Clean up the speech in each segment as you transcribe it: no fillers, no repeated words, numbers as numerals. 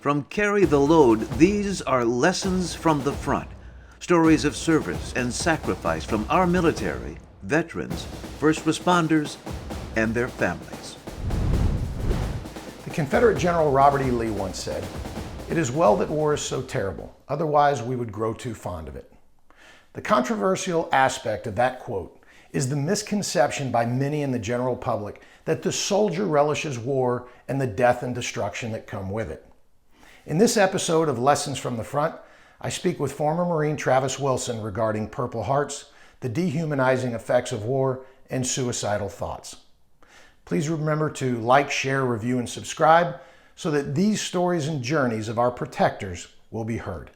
From Carry the Load, these are lessons from the front. Stories of service and sacrifice from our military, veterans, first responders, and their families. The Confederate General Robert E. Lee once said, "It is well that war is so terrible, otherwise we would grow too fond of it." The controversial aspect of that quote is the misconception by many in the general public that the soldier relishes war and the death and destruction that come with it. In this episode of Lessons from the Front, I speak with former Marine Travis Wilson regarding Purple Hearts, the dehumanizing effects of war, and suicidal thoughts. Please remember to like, share, review, and subscribe so that these stories and journeys of our protectors will be heard.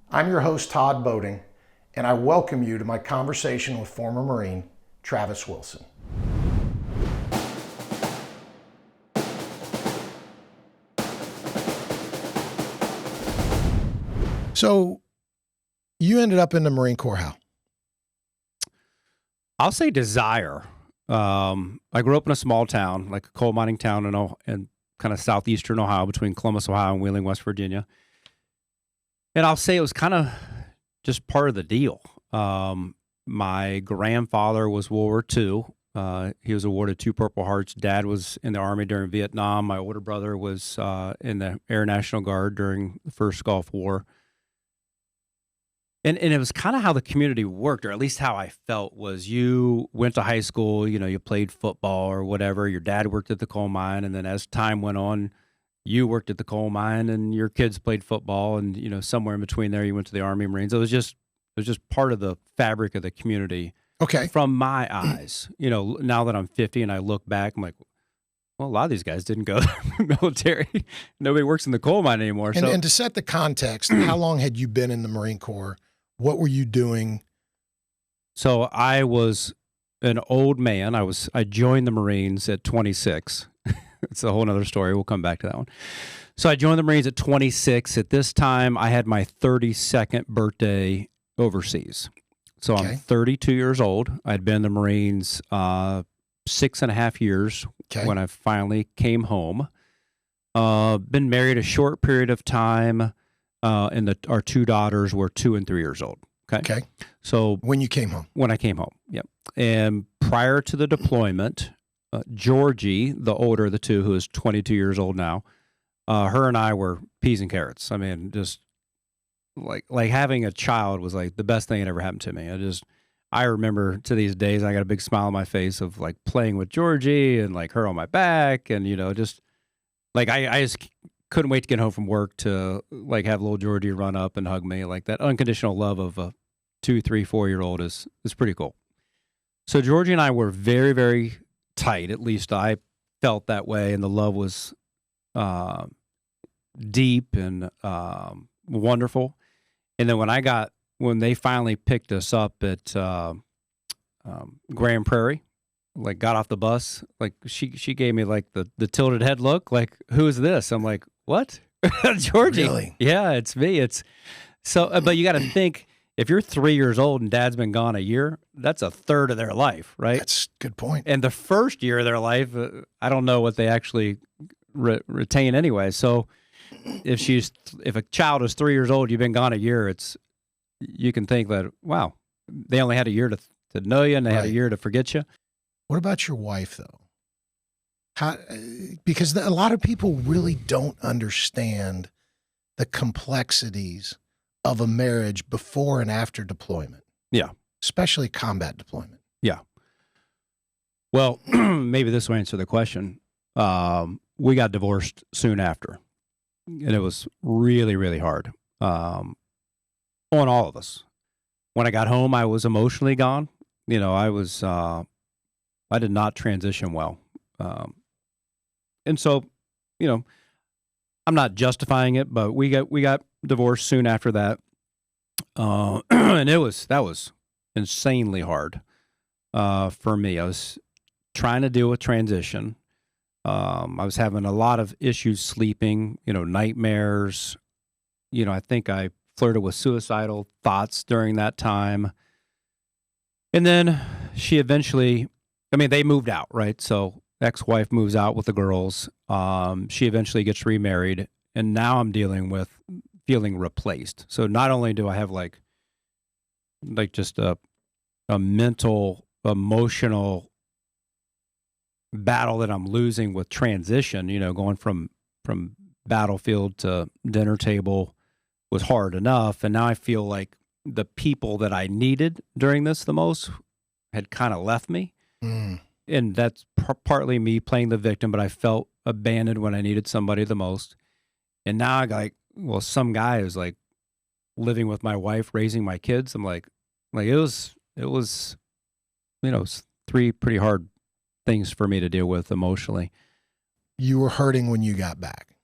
I'm your host, Todd Boeding, and I welcome you to my conversation with former Marine Travis Wilson. So, you ended up in the Marine Corps how? I'll say desire. I grew up in a small town, like a coal mining town in kind of southeastern Ohio, between Columbus, Ohio, and Wheeling, West Virginia. And I'll say it was kind of just part of the deal. My grandfather was World War II. He was awarded 2 Purple Hearts. Dad was in the Army during Vietnam. My older brother was in the Air National Guard during the first Gulf War. And it was kind of how the community worked, or at least how I felt, was you went to high school, you played football or whatever. Your dad worked at the coal mine, and then as time went on, you worked at the coal mine, and your kids played football, and somewhere in between there, you went to the Army, Marines. It was just part of the fabric of the community. Okay. From my eyes, now that I'm 50 and I look back, I'm like, well, a lot of these guys didn't go to the military. Nobody works in the coal mine anymore. And to set the context, how long had you been in the Marine Corps? What were you doing? So I was an old man. I joined the Marines at 26. It's a whole other story. We'll come back to that one. So I joined the Marines at 26. At this time, I had my 32nd birthday overseas. So Okay. I'm 32 years old. I'd been in the Marines 6.5 years Okay. when I finally came home. Been married a short period of time, and our 2 daughters were 2 and 3 years old. Okay. So When you came home. when I came home, yep. And prior to the deployment, Georgie, the older of the 2, who is 22 years old now, her and I were peas and carrots. I mean, just like having a child was like the best thing that ever happened to me. I remember to these days, I got a big smile on my face of like playing with Georgie and like her on my back, and just like I just couldn't wait to get home from work to like have little Georgie run up and hug me. Like that unconditional love of a 2, 3, 4-year-old is pretty cool. So Georgie and I were very, very tight. At least I felt that way, and the love was deep and wonderful. And then when they finally picked us up at Grand Prairie, like got off the bus, like she gave me like the tilted head look, like, who is this? I'm like, what? Georgie. Really? Yeah, it's me. It's so, but you got to think, if you're 3 years old and dad's been gone a year, that's a third of their life, right? That's a good point. And the first year of their life, I don't know what they actually retain anyway. So if a child is 3 years old, you've been gone a year, you can think that, wow, they only had a year to know you, and they had a Right. year to forget you. What about your wife, though? Because a lot of people really don't understand the complexities of a marriage before and after deployment. Yeah. Especially combat deployment. Yeah. Well, maybe this will answer the question. We got divorced soon after, and it was really, really hard on all of us. When I got home, I was emotionally gone. I did not transition well. And so, I'm not justifying it, but we got divorced soon after that. And that was insanely hard for me. I was trying to deal with transition. I was having a lot of issues sleeping, nightmares. I think I flirted with suicidal thoughts during that time. And then she eventually, they moved out, right? So ex-wife moves out with the girls. She eventually gets remarried. And now I'm dealing with feeling replaced. So not only do I have like just a mental, emotional battle that I'm losing with transition, going from battlefield to dinner table was hard enough. And now I feel like the people that I needed during this the most had kind of left me. Mm. And that's partly me playing the victim, but I felt abandoned when I needed somebody the most. And now I got like, well, some guy who's like living with my wife, raising my kids. I'm like it was, three pretty hard things for me to deal with emotionally. You were hurting when you got back.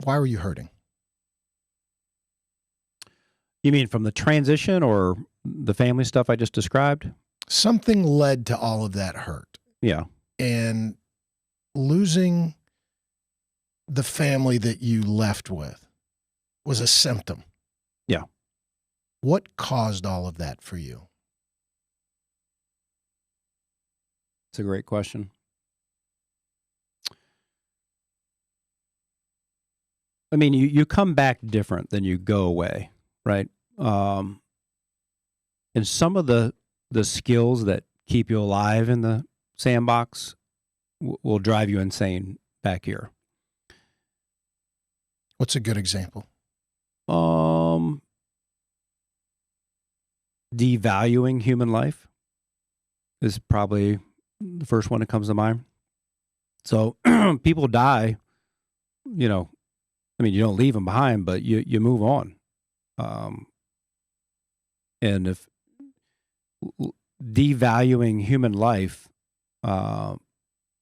Why were you hurting? You mean from the transition or the family stuff I just described? Something led to all of that hurt. Yeah. And losing the family that you left with was a symptom. Yeah. What caused all of that for you? It's a great question. I mean, you come back different than you go away, right? And some of the skills that keep you alive in the sandbox will drive you insane back here. What's a good example? Devaluing human life is probably the first one that comes to mind. So people die, you don't leave them behind, but you move on. And if devaluing human life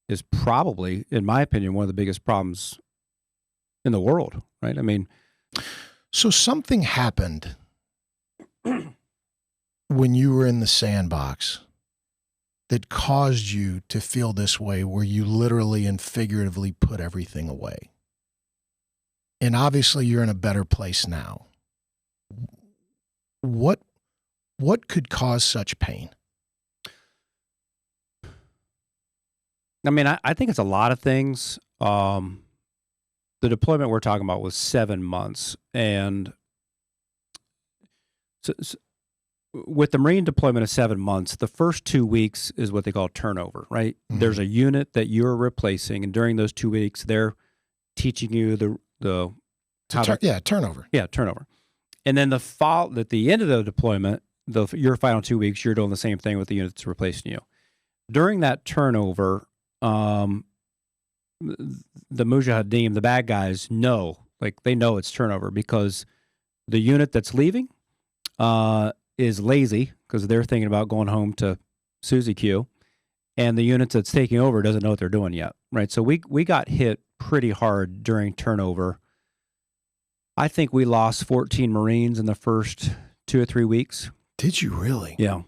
is probably, in my opinion, one of the biggest problems in the world, right? I mean, so something happened when you were in the sandbox that caused you to feel this way, where you literally and figuratively put everything away. And obviously you're in a better place now. What could cause such pain? I mean, I think it's a lot of things. The deployment we're talking about was 7 months. And so with the Marine deployment of 7 months, the first 2 weeks is what they call turnover, right? Mm-hmm. There's a unit that you're replacing, and during those 2 weeks, they're teaching you turnover. Yeah, turnover. And then at the end of the deployment, your final 2 weeks, you're doing the same thing with the unit that's replacing you. During that turnover, the Mujahideen, the bad guys, they know it's turnover, because the unit that's leaving is lazy because they're thinking about going home to Susie Q, and the unit that's taking over doesn't know what they're doing yet, right? So we got hit pretty hard during turnover. I think we lost 14 Marines in the first 2 or 3 weeks. Did you really? Yeah.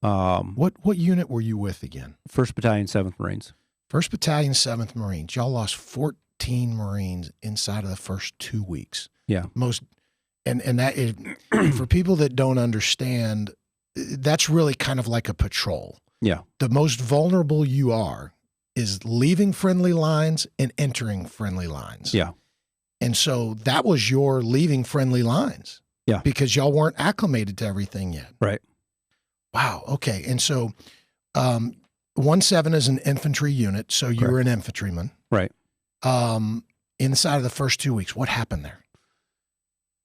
What unit were you with again? 1st Battalion, 7th Marines. 1st Battalion, 7th Marines. Y'all lost 14 Marines inside of the first 2 weeks. Yeah. And that is, for people that don't understand, that's really kind of like a patrol. Yeah. The most vulnerable you are is leaving friendly lines and entering friendly lines. Yeah. And so that was your leaving friendly lines. Yeah. Because y'all weren't acclimated to everything yet. Right. Wow. Okay. And so 1-7 is an infantry unit. So you were an infantryman. Right. Inside of the first 2 weeks, what happened there?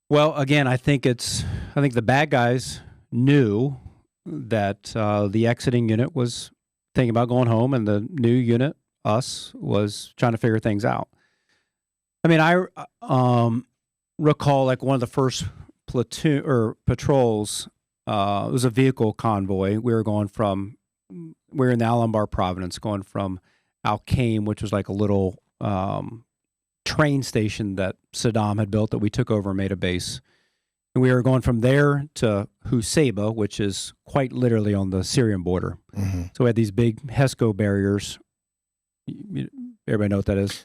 Well, again, I think the bad guys knew that the exiting unit was thinking about going home, and the new unit, us, was trying to figure things out. I mean, I recall like one of the first platoon or patrols. It was a vehicle convoy. We were in the Al Anbar Province, going from Al Qaim, which was like a little train station that Saddam had built that we took over and made a base. And we were going from there to Husayba, which is quite literally on the Syrian border. Mm-hmm. So we had these big HESCO barriers. Everybody know what that is?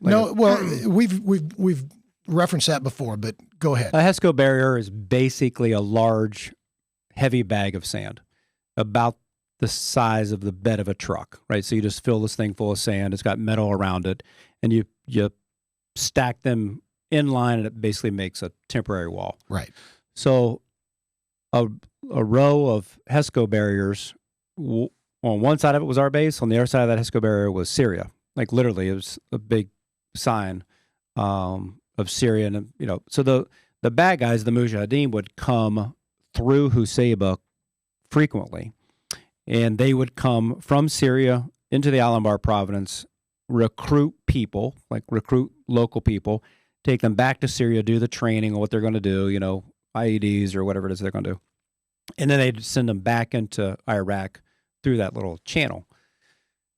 We've referenced that before, but go ahead. A HESCO barrier is basically a large, heavy bag of sand, about the size of the bed of a truck, right? So you just fill this thing full of sand. It's got metal around it, and you stack them in line, and it basically makes a temporary wall. Right. So a row of HESCO barriers, on one side of it was our base, on the other side of that HESCO barrier was Syria. Like literally, it was a big sign of Syria. And, so the bad guys, the Mujahideen, would come through Husayba frequently. And they would come from Syria into the Al-Anbar province, recruit local people, take them back to Syria, do the training on what they're going to do, IEDs or whatever it is they're going to do. And then they'd send them back into Iraq through that little channel.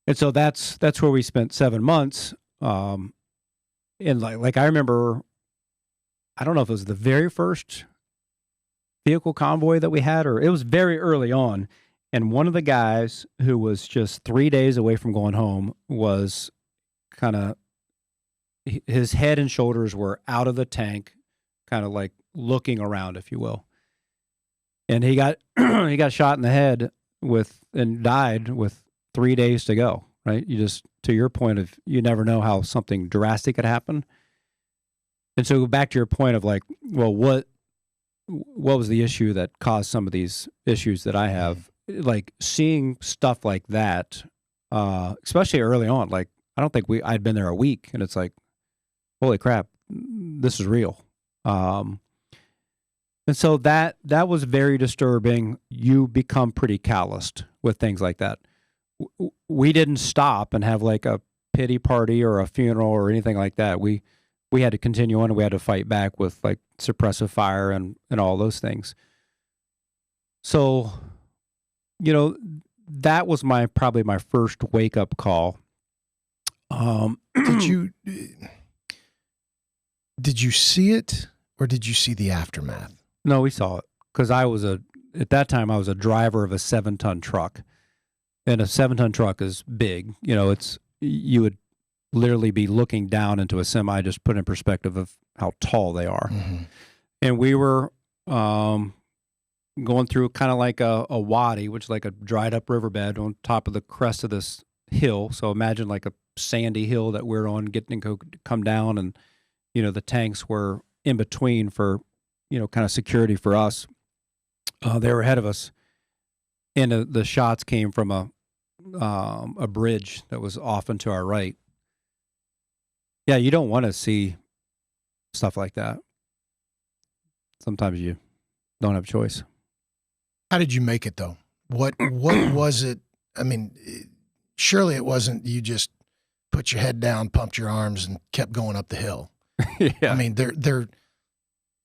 And so that's where we spent 7 months. And like I remember, I don't know if it was the very first vehicle convoy that we had, or it was very early on. And one of the guys who was just 3 days away from going home was kind of, his head and shoulders were out of the tank, kind of like looking around, if you will. And he got he got shot in the head and died with 3 days to go. Right? You just, to your point of, you never know how something drastic could happen. And so back to your point of like, well, what was the issue that caused some of these issues that I have? Like seeing stuff like that, especially early on. Like I don't think I'd been there a week, and it's like, holy crap, this is real. And so that was very disturbing. You become pretty calloused with things like that. We didn't stop and have like a pity party or a funeral or anything like that. We had to continue on, and we had to fight back with like suppressive fire and all those things. So, that was probably my first wake up call. Did you see it, or did you see the aftermath? No, we saw it, because at that time I was a driver of a 7-ton truck, and a 7-ton truck is big. You would literally be looking down into a semi, just put in perspective of how tall they are. Mm-hmm. And we were going through kind of like a wadi, which is like a dried up riverbed on top of the crest of this hill. So imagine like a sandy hill that we're on, getting to come down, and the tanks were in between for kind of security for us. They were ahead of us, and the shots came from a bridge that was off and to our right. Yeah, you don't want to see stuff like that. Sometimes you don't have a choice. How did you make it, though? What was it? I mean, surely it wasn't you just put your head down, pumped your arms, and kept going up the hill. Yeah. I mean,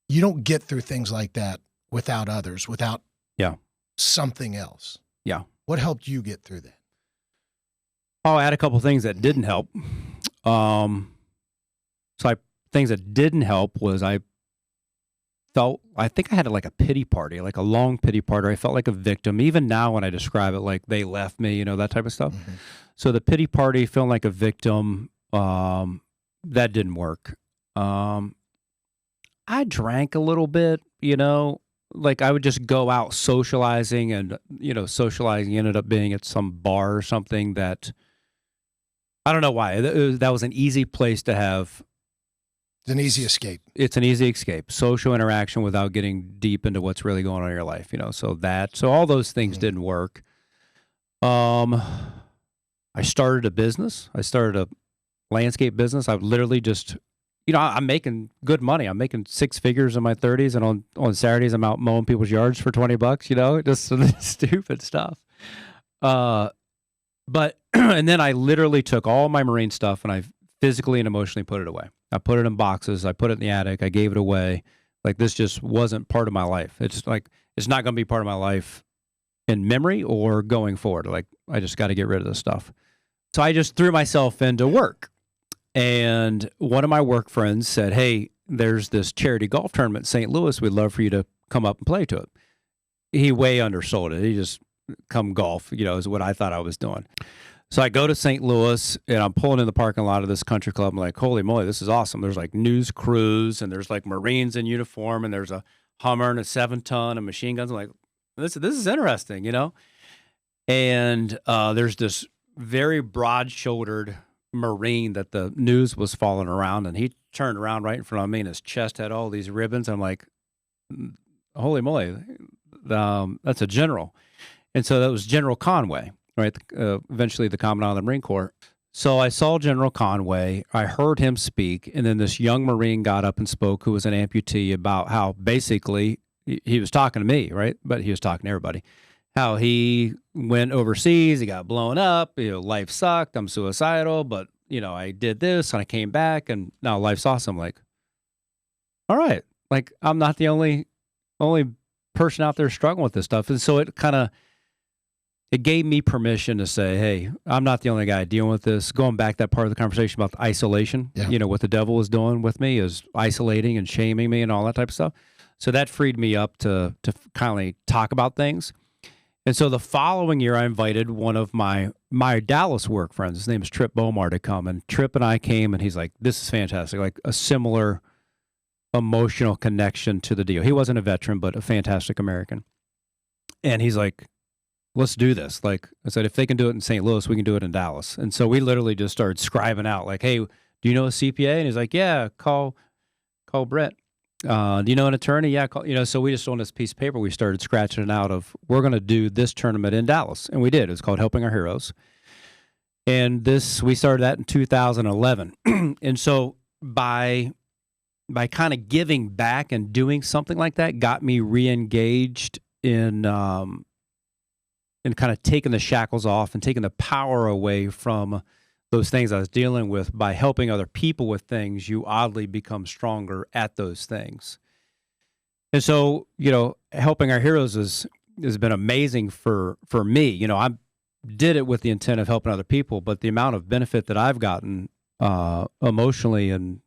you don't get through things like that without others, without something else. Yeah. What helped you get through that? I'll add a couple things that didn't help. Things that didn't help was I think I had like a pity party, like a long pity party. I felt like a victim. Even now when I describe it, like they left me, that type of stuff. Mm-hmm. So the pity party, feeling like a victim, that didn't work. I drank a little bit, like I would just go out socializing, and, socializing ended up being at some bar or something that, I don't know why. That was an easy place to have. It's an easy escape. It's an easy escape. Social interaction without getting deep into what's really going on in your life, So all those things didn't work. I started a business. I started a landscape business. I would literally just, I'm making good money. I'm making 6 figures in my 30s, and on Saturdays I'm out mowing people's yards for $20, just some stupid stuff. But and then I literally took all my marine stuff and I physically and emotionally put it away. I put it in boxes. I put it in the attic. I gave it away. Like this just wasn't part of my life. It's just like, it's not going to be part of my life in memory or going forward. Like I just got to get rid of this stuff. So I just threw myself into work. And one of my work friends said, hey, there's this charity golf tournament in St. Louis. We'd love for you to come up and play to it. He way undersold it. He just come golf, is what I thought I was doing. So I go to St. Louis, and I'm pulling in the parking lot of this country club. I'm like, holy moly, this is awesome. There's like news crews, and there's like Marines in uniform, and there's a Hummer and a 7-ton and machine guns. I'm like, this is interesting, And there's this very broad-shouldered Marine that the news was following around, and he turned around right in front of me, and his chest had all these ribbons. I'm like, holy moly, that's a general. And so that was General Conway, right? Eventually the Commandant of the Marine Corps. So I saw General Conway, I heard him speak, and then this young Marine got up and spoke who was an amputee about how basically he was talking to me, right? But he was talking to everybody. How he went overseas, he got blown up, life sucked, I'm suicidal, but, I did this and I came back and now life's awesome. Like, all right, like I'm not the only person out there struggling with this stuff. And so it gave me permission to say, hey, I'm not the only guy dealing with this. Going back that part of the conversation about the isolation, what the devil is doing with me is isolating and shaming me and all that type of stuff. So that freed me up to kind of talk about things. And so the following year, I invited one of my Dallas work friends. His name is Trip Bomar to come. And Trip and I came, and he's like, this is fantastic, like a similar emotional connection to the deal. He wasn't a veteran, but a fantastic American. And he's like, let's do this. Like I said, if they can do it in St. Louis, we can do it in Dallas. And so we literally just started scribing out like, hey, do you know a CPA? And he's like, yeah, call Brett. Do you know an attorney? Yeah. So we just on this piece of paper, we started scratching it out of, we're going to do this tournament in Dallas. And we did. It was called Helping Our Heroes. And we started that in 2011. And so by kind of giving back and doing something like that got me re-engaged in kind of taking the shackles off and taking the power away from those things I was dealing with. By helping other people with things, you oddly become stronger at those things. And so, Helping Our Heroes has been amazing for me. I did it with the intent of helping other people, but the amount of benefit that I've gotten emotionally and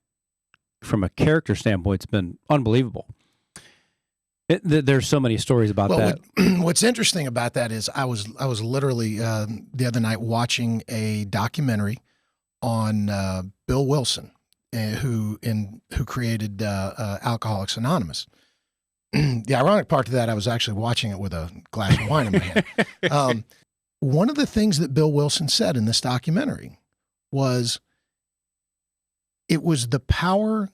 from a character standpoint, it's been unbelievable. There's so many stories about that. What's interesting about that is I was literally the other night watching a documentary on Bill Wilson, who created Alcoholics Anonymous. The ironic part of that, I was actually watching it with a glass of wine in my hand. One of the things that Bill Wilson said in this documentary was it was the power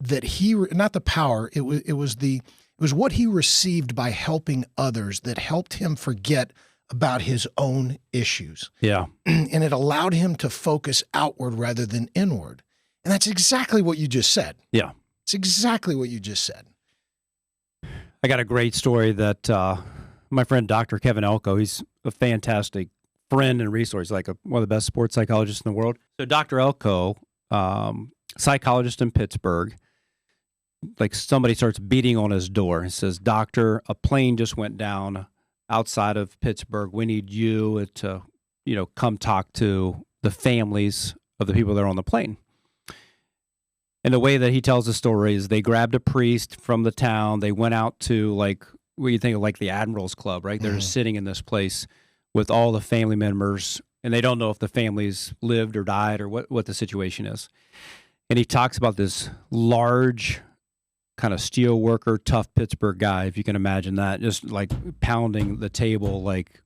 that it was what he received by helping others that helped him forget about his own issues. Yeah. And it allowed him to focus outward rather than inward. And that's exactly what you just said. Yeah. It's exactly what you just said. I got a great story that my friend Dr. Kevin Elko, he's a fantastic friend and resource, like one of the best sports psychologists in the world. So Dr. Elko, psychologist in Pittsburgh, like somebody starts beating on his door and says, doctor, a plane just went down outside of Pittsburgh. We need you to, come talk to the families of the people that are on the plane. And the way that he tells the story is they grabbed a priest from the town. They went out to what you think of like the Admirals Club, right? They're sitting in this place with all the family members, and they don't know if the families lived or died or what the situation is. And he talks about this large kind of steel worker, tough Pittsburgh guy, if you can imagine that, just like pounding the table like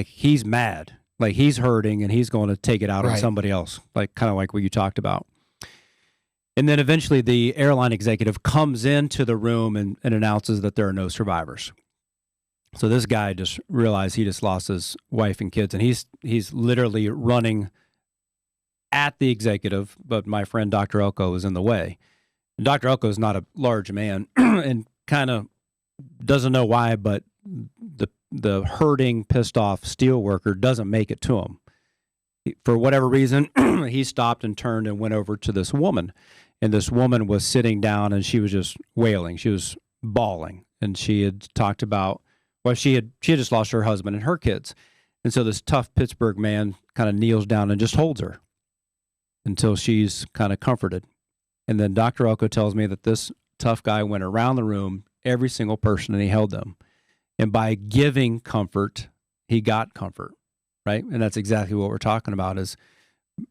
he's mad, like he's hurting and he's going to take it out on somebody else, like kind of like what you talked about. And then eventually the airline executive comes into the room and announces that there are no survivors. So this guy just realized he just lost his wife and kids, and he's literally running at the executive, but my friend Dr. Elko was in the way. And Dr. Elko is not a large man and kind of doesn't know why, but the hurting, pissed off steel worker doesn't make it to him. For whatever reason, he stopped and turned and went over to this woman. And this woman was sitting down and she was just wailing. She was bawling. And she had talked about, she had just lost her husband and her kids. And so this tough Pittsburgh man kind of kneels down and just holds her until she's kind of comforted. And then Dr. Elko tells me that this tough guy went around the room, every single person, and he held them. And by giving comfort, he got comfort, right? And that's exactly what we're talking about, is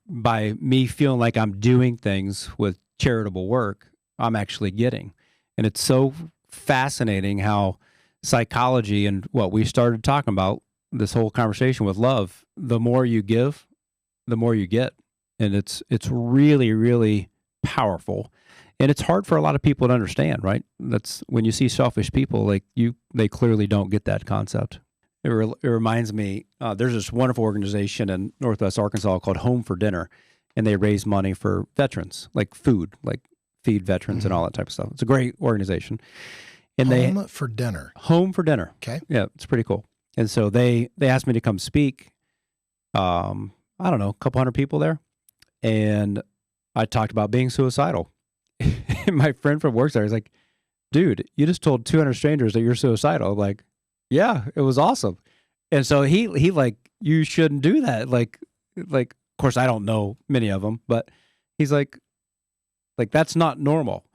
by me feeling like I'm doing things with charitable work, I'm actually getting. And it's so fascinating how psychology and what we started talking about, this whole conversation with love, the more you give, the more you get. And it's really, really powerful. And it's hard for a lot of people to understand, right? That's when you see selfish people, like they clearly don't get that concept. It reminds me, there's this wonderful organization in Northwest Arkansas called Home for Dinner, and they raise money for veterans, like food, like feed veterans and all that type of stuff. It's a great organization. And Home for Dinner. Home for Dinner. Okay. Yeah, it's pretty cool. And so they asked me to come speak. I don't know, a couple hundred people there. And I talked about being suicidal. And my friend from work there is like, dude, you just told 200 strangers that you're suicidal. I'm like, yeah, it was awesome. And so he like, you shouldn't do that. Like, of course, I don't know many of them, but he's like, that's not normal.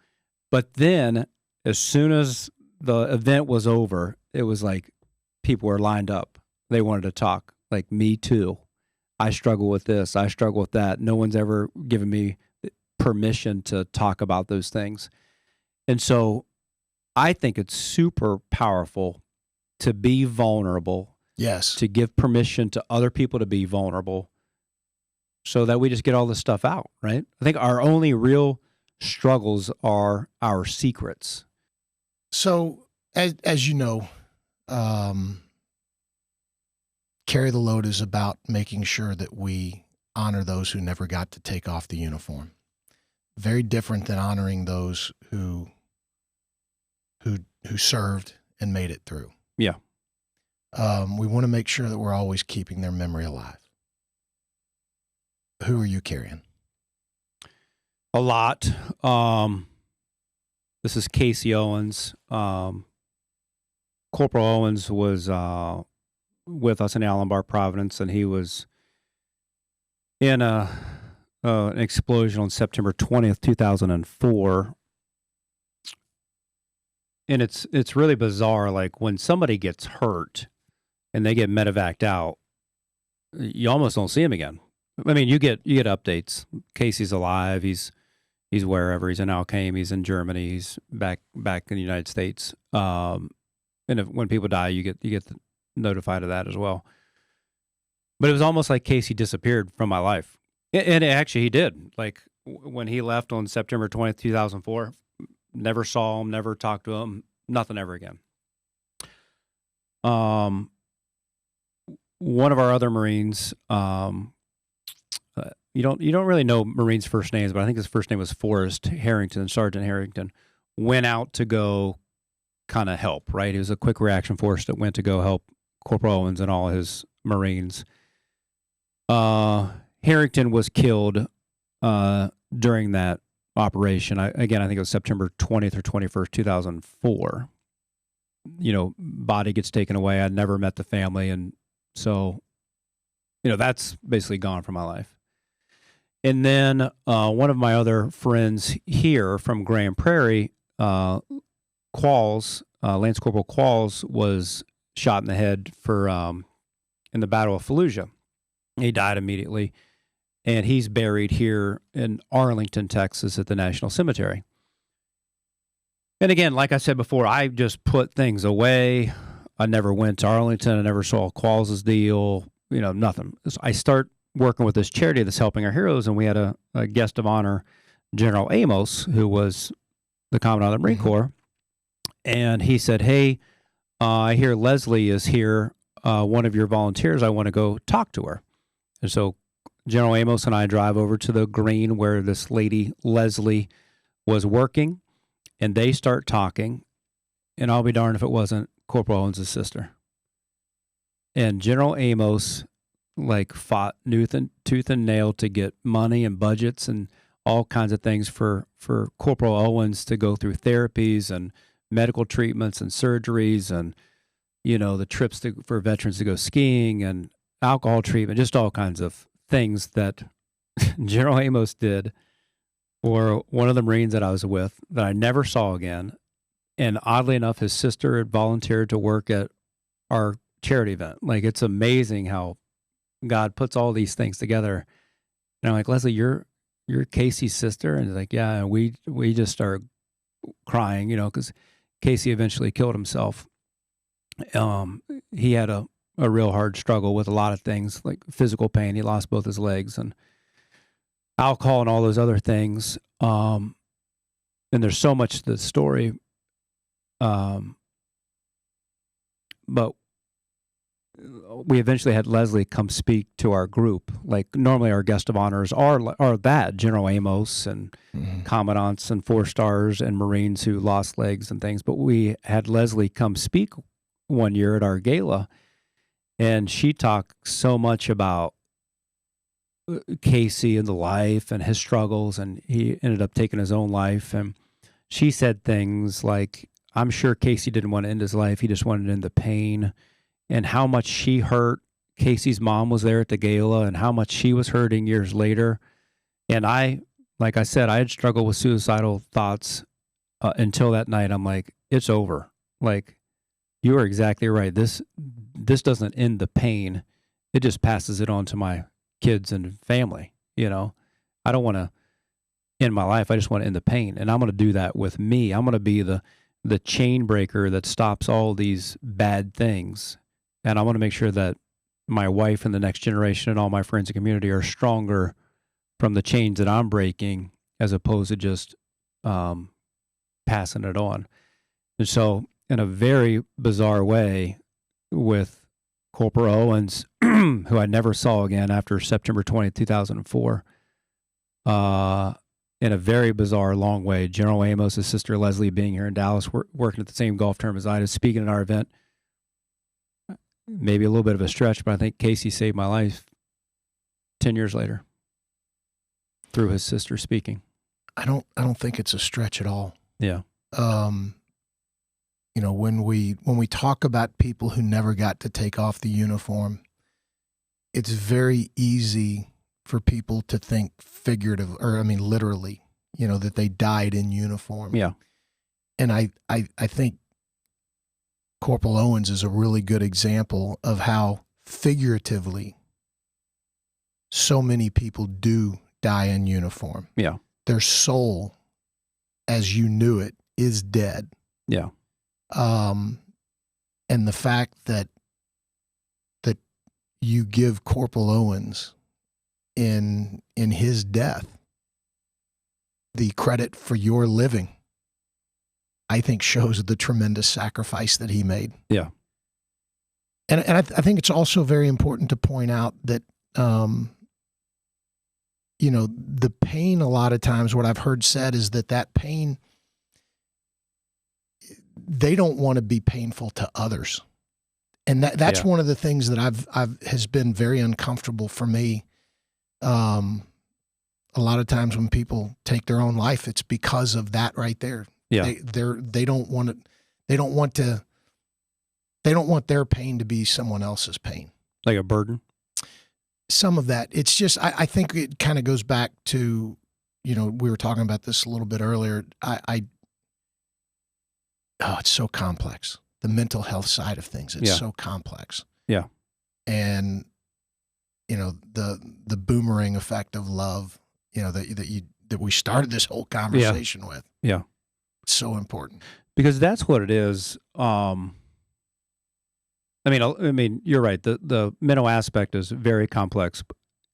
But then as soon as the event was over, it was like people were lined up. They wanted to talk. Like, me too. I struggle with this. I struggle with that. No one's ever given me permission to talk about those things. And so I think it's super powerful to be vulnerable. Yes. To give permission to other people to be vulnerable so that we just get all this stuff out, right? I think our only real struggles are our secrets. So, as you know, Carry the Load is about making sure that we honor those who never got to take off the uniform. Very different than honoring those who served and made it through. Yeah. We want to make sure that we're always keeping their memory alive. Who are you carrying? A lot. This is Casey Owens. Corporal Owens was with us in Allenbar, Providence, and he was in an explosion on September 20th, 2004. And it's really bizarre. Like, when somebody gets hurt and they get medevaced out, you almost don't see him again. I mean, you get updates. Casey's alive. He's wherever. He's in Alkmaar. He's in Germany. He's back in the United States. And when people die, you get notified of that as well. But it was almost like Casey disappeared from my life. And actually, he did. Like, when he left on September 20th, 2004, never saw him, never talked to him, nothing ever again. One of our other Marines, you don't really know Marines' first names, but I think his first name was Forrest Harrington, Sergeant Harrington, went out to go kind of help, right? He was a quick reaction force that went to go help Corporal Owens and all his Marines. Harrington was killed during that operation. I think it was September 20th or 21st, 2004. Body gets taken away. I'd never met the family. And so, that's basically gone from my life. And then one of my other friends here from Grand Prairie, Lance Corporal Qualls, was shot in the head in the Battle of Fallujah. He died immediately. And he's buried here in Arlington, Texas at the National Cemetery. And again, like I said before, I just put things away. I never went to Arlington. I never saw Qualls' deal, nothing. So I start working with this charity that's helping our heroes, and we had a guest of honor, General Amos, who was the Commandant of the Marine Corps. And he said, hey, I hear Leslie is here, one of your volunteers. I want to go talk to her. And so General Amos and I drive over to the green where this lady, Leslie, was working, and they start talking, and I'll be darned if it wasn't Corporal Owens' sister. And General Amos, fought tooth and nail to get money and budgets and all kinds of things for Corporal Owens to go through therapies and medical treatments and surgeries and, the trips for veterans to go skiing and alcohol treatment, just all kinds of things that General Amos did for one of the Marines that I was with that I never saw again. And oddly enough, his sister had volunteered to work at our charity event. It's amazing how God puts all these things together. And I'm like, Leslie, you're Casey's sister? And he's like, yeah. And we just started crying, because Casey eventually killed himself. He had a real hard struggle with a lot of things, like physical pain. He lost both his legs. And alcohol and all those other things. And there's so much to the story. But we eventually had Leslie come speak to our group. Like normally our guest of honors are that General Amos and commandants and 4-stars and Marines who lost legs and things. But we had Leslie come speak one year at our gala, and she talked so much about Casey and the life and his struggles, and he ended up taking his own life. And she said things like, I'm sure Casey didn't want to end his life. He just wanted to end the pain, and how much she hurt. Casey's mom was there at the gala, and how much she was hurting years later. And like I said, I had struggled with suicidal thoughts until that night. I'm like, it's over. Like, you are exactly right. This doesn't end the pain. It just passes it on to my kids and family. You know, I don't want to end my life. I just want to end the pain. And I'm going to do that with me. I'm going to be the chain breaker that stops all these bad things. And I want to make sure that my wife and the next generation and all my friends and community are stronger from the chains that I'm breaking, as opposed to just passing it on. And so in a very bizarre way, with Corporal Owens, who I never saw again after September 20th, 2004, in a very bizarre, long way, General Amos, his sister Leslie being here in Dallas, working at the same golf tournament as I did, speaking at our event. Maybe a little bit of a stretch, but I think Casey saved my life 10 years later through his sister speaking. I don't think it's a stretch at all. Yeah. You know, when we talk about people who never got to take off the uniform, it's very easy for people to think literally, you know, that they died in uniform. Yeah. And I think Corporal Owens is a really good example of how figuratively so many people do die in uniform. Yeah. Their soul, as you knew it, is dead. Yeah. And the fact that you give Corporal Owens in his death the credit for your living, I think shows the tremendous sacrifice that he made. Yeah. And I think it's also very important to point out that, you know, the pain, a lot of times what I've heard said is that pain, they don't want to be painful to others. And that's one of the things that has been very uncomfortable for me. A lot of times when people take their own life, it's because of that right there. Yeah. They don't want their pain to be someone else's pain. Like a burden. Some of that. It's just, I think it kind of goes back to, you know, we were talking about this a little bit earlier. It's so complex. The mental health side of things. It's so complex. Yeah. And, you know, the boomerang effect of love, you know, that we started this whole conversation with. Yeah. So important. Because that's what it is. I mean, you're right. The mental aspect is very complex.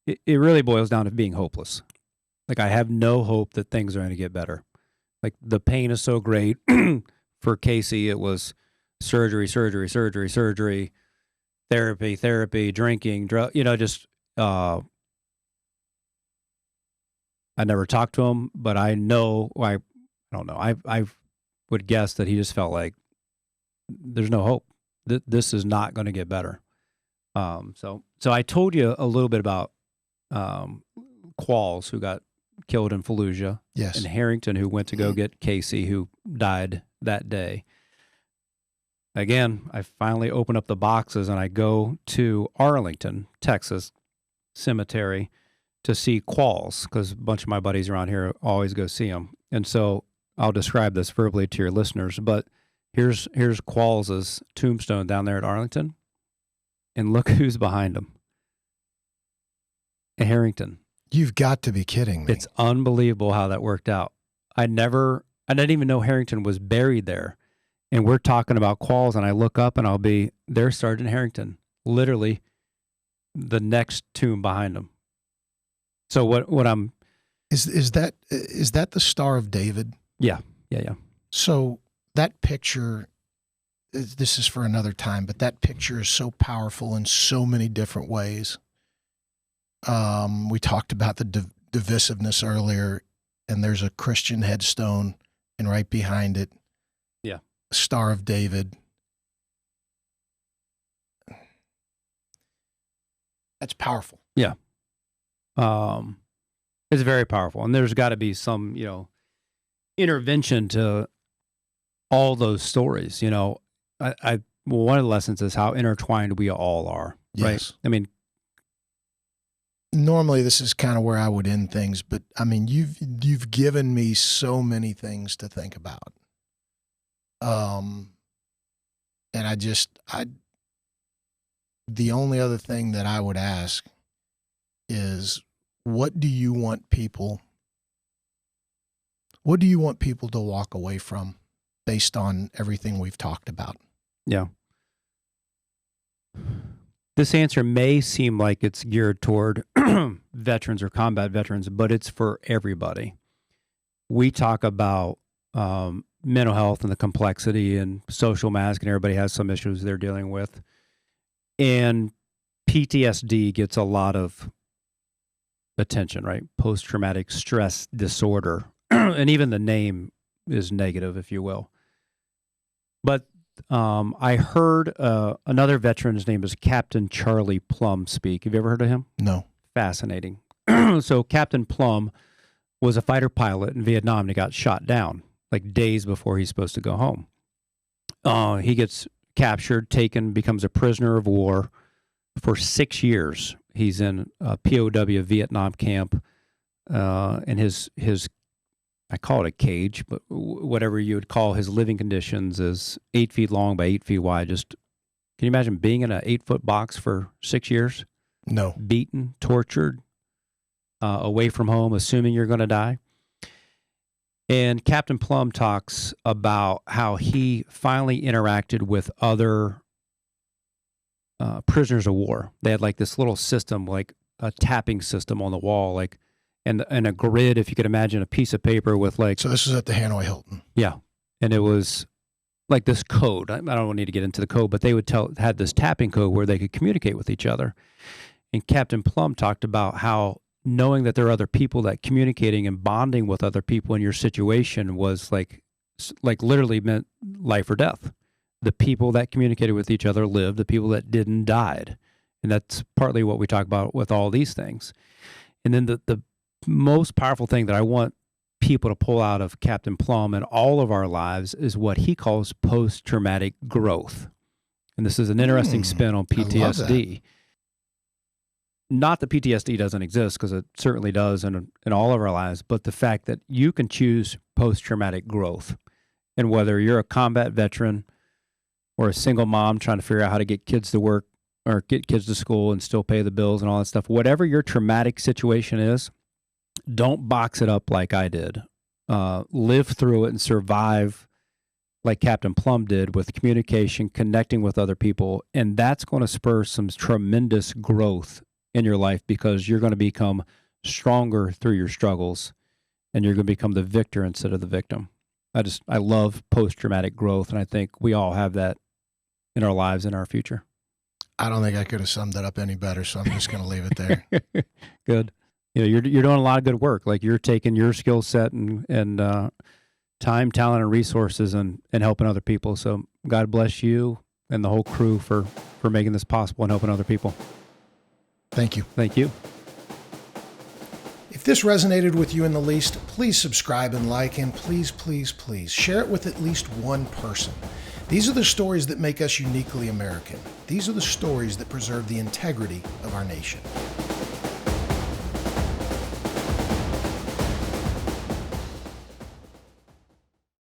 It really boils down to being hopeless. Like, I have no hope that things are going to get better. Like, the pain is so great. For Casey, it was surgery, therapy, drinking, drug, you know, just, I never talked to him, but I know, I don't know. I would guess that he just felt like there's no hope. This is not going to get better. So I told you a little bit about Qualls, who got killed in Fallujah. Yes. And Harrington, who went to go get Casey, who died that day. Again, I finally open up the boxes and I go to Arlington, Texas cemetery to see Qualls, because a bunch of my buddies around here always go see him. And so I'll describe this verbally to your listeners, but here's Qualls' tombstone down there at Arlington, and look who's behind him. Harrington. You've got to be kidding me. It's unbelievable how that worked out. I didn't even know Harrington was buried there. And we're talking about Qualls, and I look up and there's Sergeant Harrington, literally the next tomb behind him. So what I'm Is that the Star of David? Yeah. So that picture, this is for another time, but that picture is so powerful in so many different ways. We talked about the divisiveness earlier, and there's a Christian headstone, and right behind it, Yeah. Star of David. That's powerful. Yeah. It's very powerful. And there's got to be some, intervention to all those stories. Well, one of the lessons is how intertwined we all are. Yes. Right? I mean, normally this is kind of where I would end things, but I mean, you've given me so many things to think about. And the only other thing that I would ask is, what do you want people to walk away from based on everything we've talked about? Yeah. This answer may seem like it's geared toward veterans or combat veterans, but it's for everybody. We talk about mental health and the complexity and social mask, and everybody has some issues they're dealing with. And PTSD gets a lot of attention, right? Post-traumatic stress disorder. And even the name is negative, if you will. But I heard another veteran's name is Captain Charlie Plum speak. Have you ever heard of him? No. Fascinating. So Captain Plum was a fighter pilot in Vietnam, and he got shot down like days before he's supposed to go home. He gets captured, taken, becomes a prisoner of war for 6 years. He's in a POW Vietnam camp, and his I call it a cage, but whatever you would call his living conditions is 8 feet long by 8 feet wide. Just, can you imagine being in an 8-foot box for 6 years? No. Beaten, tortured, away from home, assuming you're going to die. And Captain Plum talks about how he finally interacted with other prisoners of war. They had like this little system, like a tapping system on the wall, like, and a grid, if you could imagine a piece of paper with like... So this is at the Hanoi Hilton. Yeah. And it was like this code. I don't need to get into the code, but they had this tapping code where they could communicate with each other. And Captain Plum talked about how knowing that there are other people, that communicating and bonding with other people in your situation was like literally meant life or death. The people that communicated with each other lived, the people that didn't died. And that's partly what we talk about with all these things. And then the most powerful thing that I want people to pull out of Captain Plum in all of our lives is what he calls post-traumatic growth. And this is an interesting spin on PTSD. Not that PTSD doesn't exist, because it certainly does in all of our lives, but the fact that you can choose post-traumatic growth. And whether you're a combat veteran or a single mom trying to figure out how to get kids to work or get kids to school and still pay the bills and all that stuff, whatever your traumatic situation is, don't box it up like I did. Live through it and survive like Captain Plum did, with communication, connecting with other people. And that's going to spur some tremendous growth in your life, because you're going to become stronger through your struggles, and you're going to become the victor instead of the victim. I love post-traumatic growth, and I think we all have that in our lives, in our future. I don't think I could have summed that up any better, so I'm just going to leave it there. Good. You're doing a lot of good work. Like, you're taking your skill set and time, talent, and resources and helping other people. So God bless you and the whole crew for making this possible and helping other people. Thank you. Thank you. If this resonated with you in the least, please subscribe and like, and please, please, please share it with at least one person. These are the stories that make us uniquely American. These are the stories that preserve the integrity of our nation.